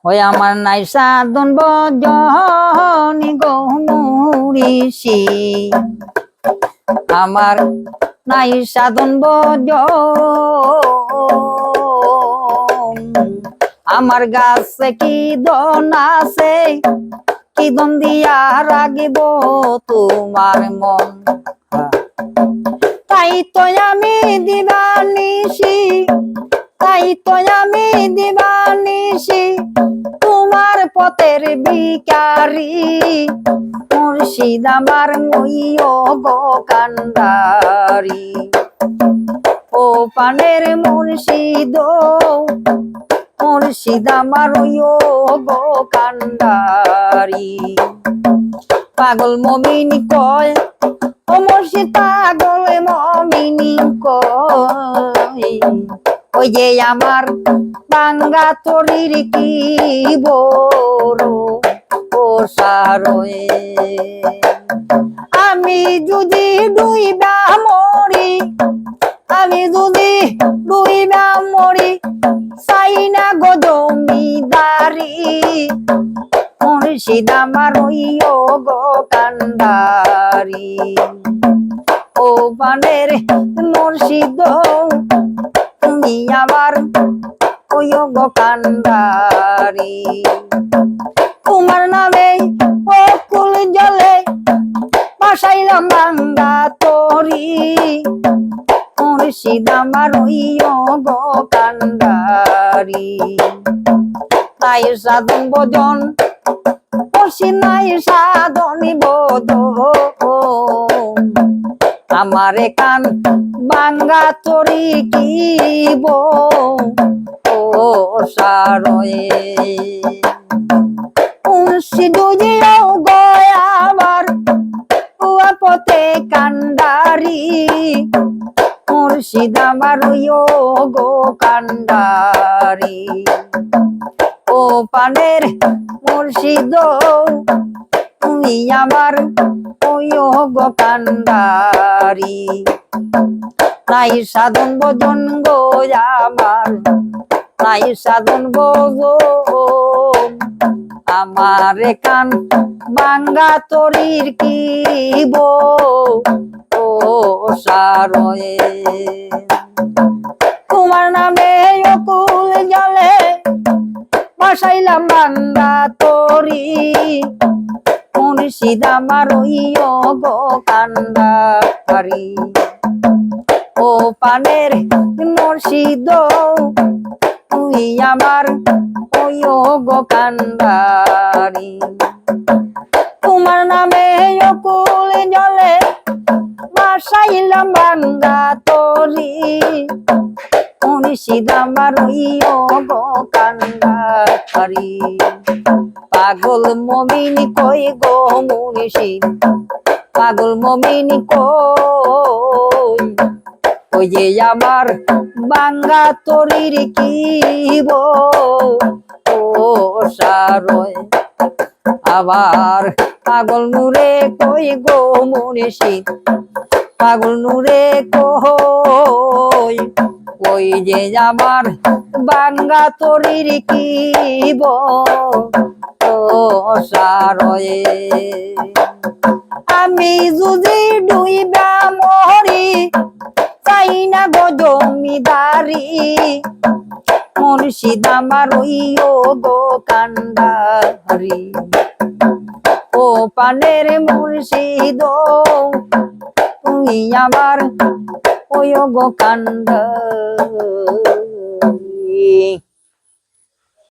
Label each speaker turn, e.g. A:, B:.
A: ওই আমার নাই সাধন বজনি গো মুরিষি আমার নাই সাধন বজন আমার গাছে কি দন আছে কি দন দিয়া রাগিব তোমার মন তাই তো আমি দিবানিশি তাই তো আমি দিবানিশি তোমার পথের ভিখারি মুর্শিদ আমার মইও গো কান্ডারি ও পানের মুর্শিদ মুর্শিদ আমার ওইও গো কান্ডারি পাগল মমিনী কয় ও মুর্শিদ পাগল মমিনী কয় ওই যে আমার বাঙ্গা তরির কি বড় ওসারয়ে আমি যদি ডুইবা মরি আমি যদি ডুইবা মরি চাই না গো জমিদারি মুর্শিদ আমার ওইও গো কান্ডারি ও বানের মুর্শিদ তুমি আমার ওইও গো কান্ডারি তোমার নামে ও কুল জলে বাসাইলাম বাঙ্গা তরি মুর্শিদ আমার ওইও গো কান্ডারি নাই সাধন ভজন মুর্শিদ নাই সাধন ভজন আমারে কান বাঙ্গা তরি কিব ও সারয়ে মুর্শিদ দিও গো আমার পথে কান্ডারি মুর্শিদ আমার ওইও গো কান্ডারি ও পানের মুর্শিদ তুমি আমার ওইও গো কান্ডারি নাই সাধন ভজন গো আমার নাই সাধন ভজন আমার কান বাঙ্গা তরির কিব ও সারয়ে তোমার নামে অকুল জলে বাসাইলাম বাঙ্গা তরি মুর্শিদ আমার ওইও গো কান্ডারি ও পানের মুর্শিদ তুই আমার ওইও গো কান্ডারি তোমার নামে অকুল জলে বাসাইলাম বাঙ্গা তরি মুর্শিদ আমার ওইও গো কান্ডারি পাগল মমিনী কই গো মুর্শিদ পাগল মমিনী কই ওই যে আমার বাঙ্গা তরির কিব ও সারয় আবার পাগল নূরে কই গো মুর্শিদ পাগল নূরে কই ওই যে আমার বাঙ্গা তরির কিব ও সারয়ে আমি যদি ডুইবা মরি চাই না গো জমিদারি মুর্শিদ আমার ওইও গো কান্ডারি ও পানের মুর্শিদ তুমি আমার ওইও গো কান্ডারি